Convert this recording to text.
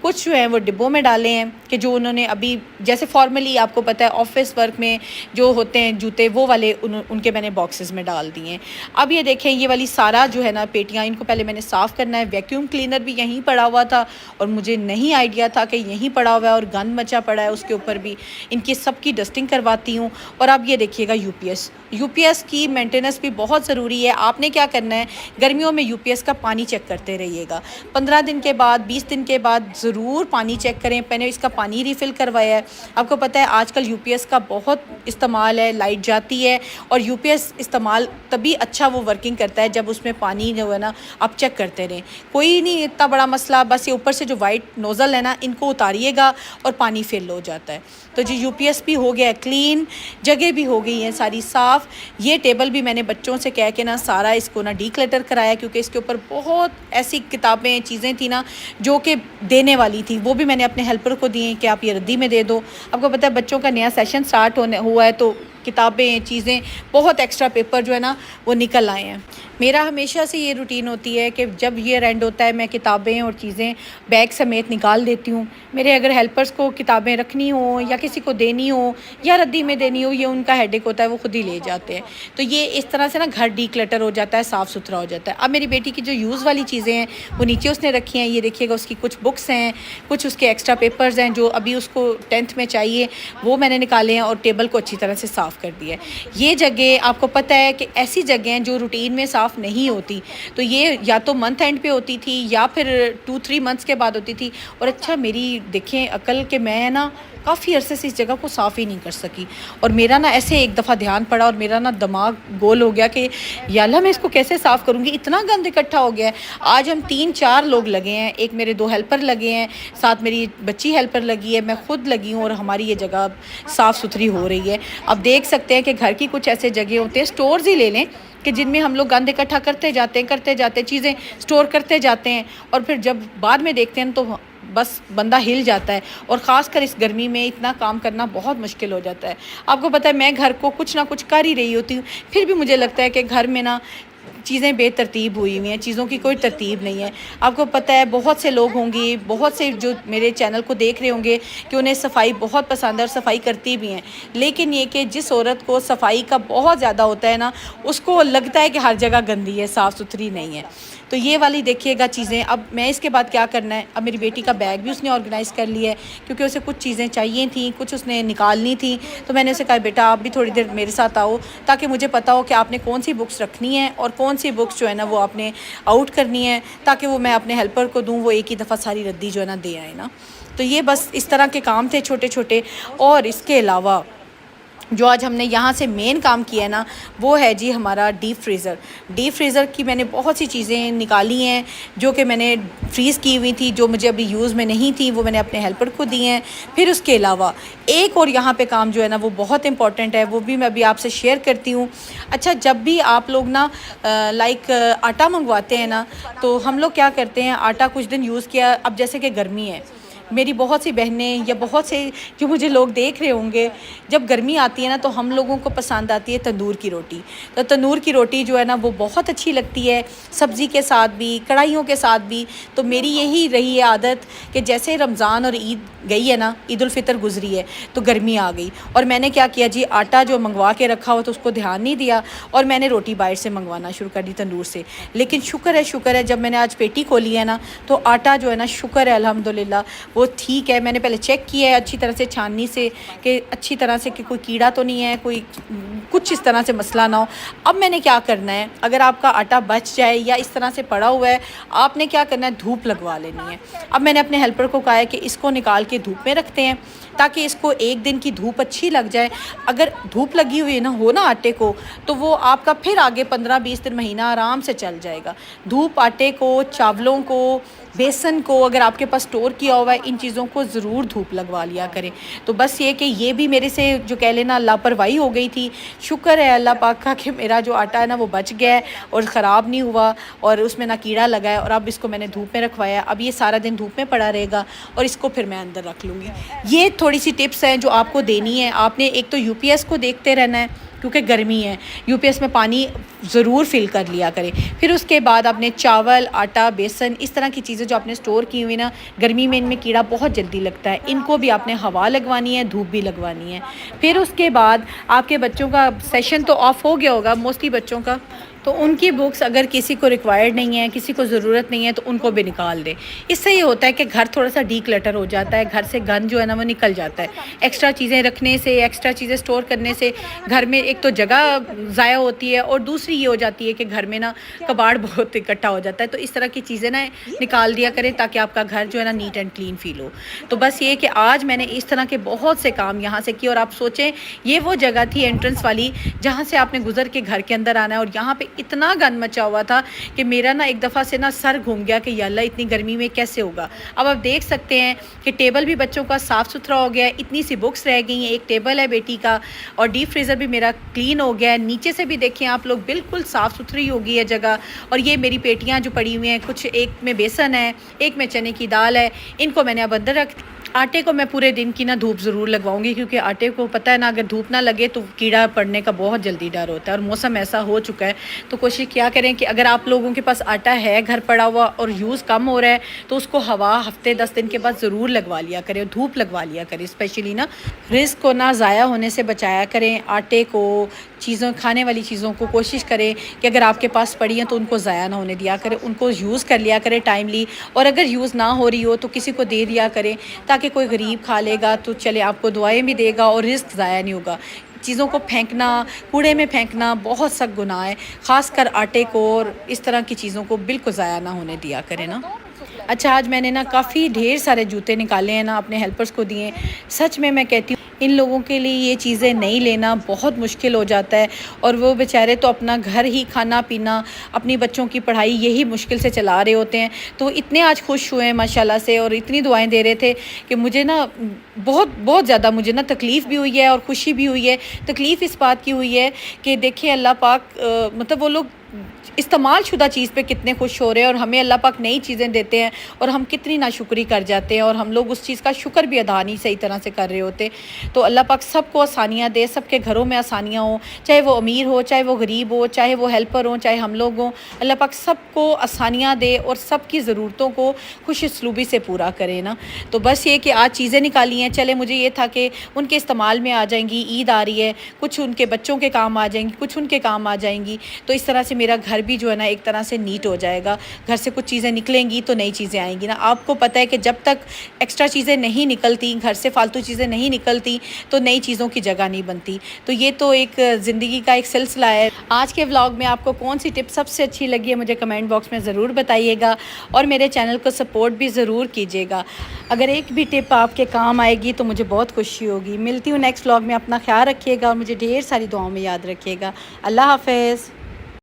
کچھ جو ہیں وہ ڈبوں میں ڈالے ہیں کہ جو انہوں نے ابھی جیسے فارملی آپ کو پتہ ہے آفس ورک میں جو ہوتے ہیں جوتے وہ والے ان کے میں نے باکسز میں ڈال دیے ہیں. اب یہ دیکھیں یہ والی سارا جو ہے نا پیٹیاں, ان کو پہلے میں نے صاف کرنا ہے. ویکیوم کلینر بھی یہیں پڑا ہوا تھا اور مجھے نہیں آئیڈیا تھا کہ یہیں پڑا ہوا ہے اور گند مچا پڑا ہے اس کے اوپر بھی. ان کی سب کی ڈسٹنگ کرواتی ہوں. اور اب یہ دیکھیے گا یو پی ایس کی مینٹیننس بھی بہت ضروری ہے. آپ نے کیا کرنا ہے, گرمیوں میں یو پی ایس کا پانی چیک کرتے رہیے گا. 15 دن کے بعد 20 دن کے بعد ضرور پانی چیک کریں. میں نے اس کا پانی ریفل کروایا ہے. آپ کو پتہ ہے آج کل یو پی ایس کا بہت استعمال ہے, لائٹ جاتی ہے اور یو پی ایس استعمال تبھی اچھا وہ ورکنگ کرتا ہے جب اس میں پانی جو ہے نا آپ چیک کرتے رہیں. کوئی نہیں اتنا بڑا مسئلہ, بس یہ اوپر سے جو وائٹ نوزل ہے نا ان کو اتاریے گا اور پانی فل ہو جاتا ہے. تو جی یو پی ایس بھی ہو گیا ہے کلین, جگہ بھی ہو گئی ہیں ساری صاف. یہ ٹیبل بھی میں نے بچوں سے کہہ کے نا سارا اس کو نا ڈی کلٹر کرایا کیونکہ اس کے اوپر بہت ایسی کتابیں چیزیں تھیں نا جو کہ دینے والی تھی, وہ بھی میں نے اپنے ہیلپر کو دی ہیں کہ آپ یہ ردی میں دے دو. آپ کو پتہ ہے بچوں کا نیا سیشن سٹارٹ ہوا ہے تو کتابیں چیزیں بہت ایکسٹرا پیپر جو ہے نا وہ نکل آئے ہیں. میرا ہمیشہ سے یہ روٹین ہوتی ہے کہ جب یہ رینڈ ہوتا ہے میں کتابیں اور چیزیں بیگ سمیت نکال دیتی ہوں. میرے اگر ہیلپرز کو کتابیں رکھنی ہوں یا کسی کو دینی ہو یا ردی میں دینی ہو, یہ ان کا ہیڈیک ہوتا ہے, وہ خود ہی لے جاتے ہیں. تو یہ اس طرح سے نا گھر ڈی کلٹر ہو جاتا ہے, صاف ستھرا ہو جاتا ہے. اب میری بیٹی کی جو یوز والی چیزیں ہیں وہ نیچے اس نے رکھی ہیں. یہ دیکھیے گا اس کی کچھ بکس ہیں, کچھ اس کے ایکسٹرا پیپرز ہیں جو ابھی اس کو 10th میں چاہیے, وہ میں نے نکالے ہیں اور ٹیبل کو اچھی طرح سے صاف کر دیا ہے. یہ جگہ آپ کو پتہ ہے کہ ایسی جگہیں ہیں جو روٹین میں صاف نہیں ہوتی, تو یہ یا تو منتھ اینڈ پہ ہوتی تھی یا پھر 2-3 منتھس کے بعد ہوتی تھی. اور اچھا میری دیکھیں عقل کہ میں نا کافی عرصے سے اس جگہ کو صاف ہی نہیں کر سکی, اور میرا نا ایسے ایک دفعہ دھیان پڑا اور میرا نا دماغ گول ہو گیا کہ یا اللہ میں اس کو کیسے صاف کروں گی, اتنا گند اکٹھا ہو گیا ہے. آج ہم 3-4 لوگ لگے ہیں, ایک میرے 2 ہیلپر لگے ہیں, ساتھ میری بچی ہیلپر لگی ہے, میں خود لگی ہوں, اور ہماری یہ جگہ صاف ستھری ہو رہی ہے. اب دیکھ سکتے ہیں کہ گھر کی کچھ ایسے جگہ ہوتے ہیں, سٹورز ہی لے لیں کہ جن میں ہم لوگ گند اکٹھا کرتے جاتے چیزیں سٹور کرتے جاتے ہیں, اور پھر جب بعد میں دیکھتے ہیں تو بس بندہ ہل جاتا ہے. اور خاص کر اس گرمی میں اتنا کام کرنا بہت مشکل ہو جاتا ہے. آپ کو پتہ ہے میں گھر کو کچھ نہ کچھ کر ہی رہی ہوتی ہوں, پھر بھی مجھے لگتا ہے کہ گھر میں نا چیزیں بے ترتیب ہوئی ہوئی ہیں, چیزوں کی کوئی ترتیب نہیں ہے. آپ کو پتہ ہے بہت سے لوگ ہوں گے, بہت سے جو میرے چینل کو دیکھ رہے ہوں گے کہ انہیں صفائی بہت پسند ہے اور صفائی کرتی بھی ہیں, لیکن یہ کہ جس عورت کو صفائی کا بہت زیادہ ہوتا ہے نا اس کو لگتا ہے کہ ہر جگہ گندی ہے, صاف ستھری نہیں ہے. تو یہ والی دیکھیے گا چیزیں. اب میں اس کے بعد کیا کرنا ہے, اب میری بیٹی کا بیگ بھی اس نے آرگنائز کر لیا ہے کیونکہ اسے کچھ چیزیں چاہیے تھیں, کچھ اس نے نکالنی تھیں. تو میں نے اسے کہا بیٹا آپ بھی تھوڑی دیر میرے ساتھ آؤ تاکہ مجھے پتا ہو کہ آپ نے کون سی بکس رکھنی ہے اور کون سی بکس جو ہے نا وہ آپ نے آؤٹ کرنی ہے, تاکہ وہ میں اپنے ہیلپر کو دوں, وہ ایک ہی دفعہ ساری ردی جو ہے نا دے آئے نا. تو یہ بس اس طرح کے کام تھے چھوٹے چھوٹے. اور اس کے علاوہ جو آج ہم نے یہاں سے مین کام کیا ہے نا وہ ہے جی ہمارا ڈیپ فریزر کی میں نے بہت سی چیزیں نکالی ہیں جو کہ میں نے فریز کی ہوئی تھی, جو مجھے ابھی یوز میں نہیں تھی, وہ میں نے اپنے ہیلپر کو دی ہیں. پھر اس کے علاوہ ایک اور یہاں پہ کام جو ہے نا وہ بہت امپورٹنٹ ہے, وہ بھی میں ابھی آپ سے شیئر کرتی ہوں. اچھا جب بھی آپ لوگ نا لائک آٹا منگواتے ہیں نا تو ہم لوگ کیا کرتے ہیں, آٹا کچھ دن یوز کیا, اب جیسے کہ گرمی ہے, میری بہت سی بہنیں یا بہت سے جو مجھے لوگ دیکھ رہے ہوں گے, جب گرمی آتی ہے نا تو ہم لوگوں کو پسند آتی ہے تندور کی روٹی. تو تندور کی روٹی جو ہے نا وہ بہت اچھی لگتی ہے سبزی کے ساتھ بھی, کڑھائیوں کے ساتھ بھی. تو میری یہی رہی ہے عادت کہ جیسے رمضان اور عید گئی ہے نا, عید الفطر گزری ہے تو گرمی آ گئی, اور میں نے کیا کیا جی آٹا جو منگوا کے رکھا ہوا تو اس کو دھیان نہیں دیا اور میں نے روٹی باہر سے منگوانا شروع کر دی تندور سے. لیکن شکر ہے جب میں نے آج پیٹی کھولی ہے نا تو آٹا جو ہے نا شکر ہے الحمدللہ وہ ٹھیک ہے. میں نے پہلے چیک کیا ہے اچھی طرح سے چھاننی سے کہ اچھی طرح سے کہ کوئی کیڑا تو نہیں ہے, کوئی کچھ اس طرح سے مسئلہ نہ ہو. اب میں نے کیا کرنا ہے, اگر آپ کا آٹا بچ جائے یا اس طرح سے پڑا ہوا ہے, آپ نے کیا کرنا ہے, دھوپ لگوا لینی ہے. اب میں نے اپنے ہیلپر کو کہا ہے کہ اس کو نکال کے دھوپ میں رکھتے ہیں تاکہ اس کو 1 دن کی دھوپ اچھی لگ جائے. اگر دھوپ لگی ہوئی نہ ہو نا آٹے کو تو وہ آپ کا پھر آگے 15-20 دن مہینہ آرام سے چل جائے گا. دھوپ آٹے کو, چاولوں کو, بیسن کو اگر آپ کے پاس اسٹور کیا ہوا ہے, ان چیزوں کو ضرور دھوپ لگوا لیا کریں. تو بس یہ کہ یہ بھی میرے سے جو کہہ لینا لاپرواہی ہو گئی تھی, شکر ہے اللہ پاک کا کہ میرا جو آٹا ہے نا وہ بچ گیا ہے اور خراب نہیں ہوا اور اس میں نہ کیڑا لگا ہے. اور اب اس کو میں نے دھوپ میں رکھوایا, اب یہ سارا دن دھوپ میں پڑا رہے گا اور اس کو پھر میں اندر رکھ لوں گی. یہ تھوڑی سی ٹپس ہیں جو آپ کو دینی ہے. آپ نے ایک تو یو پی ایس کو دیکھتے رہنا ہے, کیونکہ گرمی ہے، UPS میں پانی ضرور فل کر لیا کریں۔ پھر اس کے بعد آپ نے چاول، آٹا، بیسن، اس طرح کی چیزیں جو آپ نے اسٹور کی ہوئی نا، گرمی میں ان میں کیڑا بہت جلدی لگتا ہے، ان کو بھی آپ نے ہوا لگوانی ہے، دھوپ بھی لگوانی ہے۔ پھر اس کے بعد آپ کے بچوں کا سیشن تو آف ہو گیا ہوگا موسٹلی بچوں کا، تو ان کی بکس اگر کسی کو ریکوائرڈ نہیں ہے، کسی کو ضرورت نہیں ہے، تو ان کو بھی نکال دیں۔ اس سے یہ ہوتا ہے کہ گھر تھوڑا سا ڈی کلٹر ہو جاتا ہے، گھر سے گند جو ہے نا وہ نکل جاتا ہے۔ ایکسٹرا چیزیں رکھنے سے، ایکسٹرا چیزیں اسٹور کرنے سے گھر میں ایک تو جگہ ضائع ہوتی ہے، اور دوسری یہ ہو جاتی ہے کہ گھر میں نا کباڑ بہت اکٹھا ہو جاتا ہے۔ تو اس طرح کی چیزیں نا نکال دیا کریں تاکہ آپ کا گھر جو ہے نا نیٹ اینڈ کلین فیل ہو۔ تو بس یہ کہ آج میں نے اس طرح کے بہت سے کام یہاں سے کیے، اور آپ سوچیں یہ وہ جگہ تھی انٹرنس والی جہاں سے آپ نے گزر کے گھر کے اندر آنا ہے، اور یہاں پہ اتنا گند مچا ہوا تھا کہ میرا نا ایک دفعہ سے نا سر گھوم گیا کہ یا اللہ اتنی گرمی میں کیسے ہوگا۔ اب آپ دیکھ سکتے ہیں کہ ٹیبل بھی بچوں کا صاف ستھرا ہو گیا ہے، اتنی سی بکس رہ گئی ہیں، ایک ٹیبل ہے بیٹی کا، اور ڈیپ فریزر بھی میرا کلین ہو گیا ہے۔ نیچے سے بھی دیکھیں آپ لوگ بالکل صاف ستھری ہو گئی ہے جگہ، اور یہ میری پیٹیاں جو پڑی ہوئی ہیں، کچھ ایک میں بیسن ہے، ایک میں چنے کی دال ہے، ان کو میں نے اب اندر رکھ۔ آٹے کو میں پورے دن کی نا دھوپ ضرور لگواؤں گی، کیونکہ آٹے کو پتہ ہے نا اگر دھوپ نہ لگے تو کیڑا پڑنے کا بہت جلدی ڈر ہوتا ہے، اور موسم ایسا ہو چکا ہے۔ تو کوشش کیا کریں کہ اگر آپ لوگوں کے پاس آٹا ہے گھر پڑا ہوا اور یوز کم ہو رہا ہے تو اس کو ہوا ہفتے 10 دن کے بعد ضرور لگوا لیا کریں، اور دھوپ لگوا لیا کریں، اسپیشلی نا رزق کو نہ ضائع ہونے سے بچایا کریں۔ آٹے کو، چیزوں، کھانے والی چیزوں کو کوشش کریں کہ اگر آپ کے پاس پڑی ہیں تو ان کو ضائع نہ ہونے دیا کریں، ان کو یوز کر لیا کریں ٹائملی، اور اگر یوز نہ ہو رہی ہو تو کسی کو دے دیا کریں تاکہ کوئی غریب کھا لے گا تو چلے آپ کو دعائیں بھی دے گا اور رزق ضائع نہیں ہوگا۔ چیزوں کو پھینکنا، کوڑے میں پھینکنا بہت سخت گناہ ہے، خاص کر آٹے کو اور اس طرح کی چیزوں کو بالکل ضائع نہ ہونے دیا کریں نا۔ اچھا، آج میں نے نا کافی ڈھیر سارے جوتے نکالے ہیں نا، اپنے ہیلپرز کو دیے۔ سچ میں کہتی ہوں ان لوگوں کے لیے یہ چیزیں نہیں لینا بہت مشکل ہو جاتا ہے، اور وہ بیچارے تو اپنا گھر ہی، کھانا پینا، اپنی بچوں کی پڑھائی یہی مشکل سے چلا رہے ہوتے ہیں۔ تو اتنے آج خوش ہوئے ہیں ماشاءاللہ سے، اور اتنی دعائیں دے رہے تھے کہ مجھے نا بہت زیادہ مجھے نا تکلیف بھی ہوئی ہے اور خوشی بھی ہوئی ہے۔ تکلیف اس بات کی ہوئی ہے کہ دیکھیں اللہ پاک مطلب وہ لوگ استعمال شدہ چیز پہ کتنے خوش ہو رہے ہیں، اور ہمیں اللہ پاک نئی چیزیں دیتے ہیں اور ہم کتنی ناشکری کر جاتے ہیں، اور ہم لوگ اس چیز کا شکر بھی ادا نہیں صحیح طرح سے کر رہے ہوتے۔ تو اللہ پاک سب کو آسانیاں دے، سب کے گھروں میں آسانیاں ہوں، چاہے وہ امیر ہو، چاہے وہ غریب ہو، چاہے وہ ہیلپر ہوں، چاہے ہم لوگ ہوں۔ اللہ پاک سب کو آسانیاں دے اور سب کی ضرورتوں کو خوش اسلوبی سے پورا کرے نا۔ تو بس یہ کہ آج چیزیں نکالی ہیں، چلے مجھے یہ تھا کہ ان کے استعمال میں آ جائیں گی، عید آ رہی ہے، کچھ ان کے بچوں کے کام آ جائیں گی، کچھ ان کے کام آ جائیں گی، تو اس طرح سے میرا گھر بھی جو ہے نا ایک طرح سے نیٹ ہو جائے گا۔ گھر سے کچھ چیزیں نکلیں گی تو نئی چیزیں آئیں گی نا۔ آپ کو پتہ ہے کہ جب تک ایکسٹرا چیزیں نہیں نکلتی، گھر سے فالتو چیزیں نہیں نکلتی تو نئی چیزوں کی جگہ نہیں بنتی۔ تو یہ تو ایک زندگی کا ایک سلسلہ ہے۔ آج کے ولاگ میں آپ کو کون سی ٹپ سب سے اچھی لگی ہے مجھے کمنٹ باکس میں ضرور بتائیے گا، اور میرے چینل کو سپورٹ بھی ضرور کیجیے گا۔ اگر ایک بھی ٹپ آپ کے کام آئے گی تو مجھے بہت خوشی ہوگی۔ ملتی ہوں نیکسٹ ولاگ میں، اپنا خیال رکھیے گا اور مجھے ڈھیر ساری دعاؤں میں یاد رکھیے گا۔ اللہ حافظ۔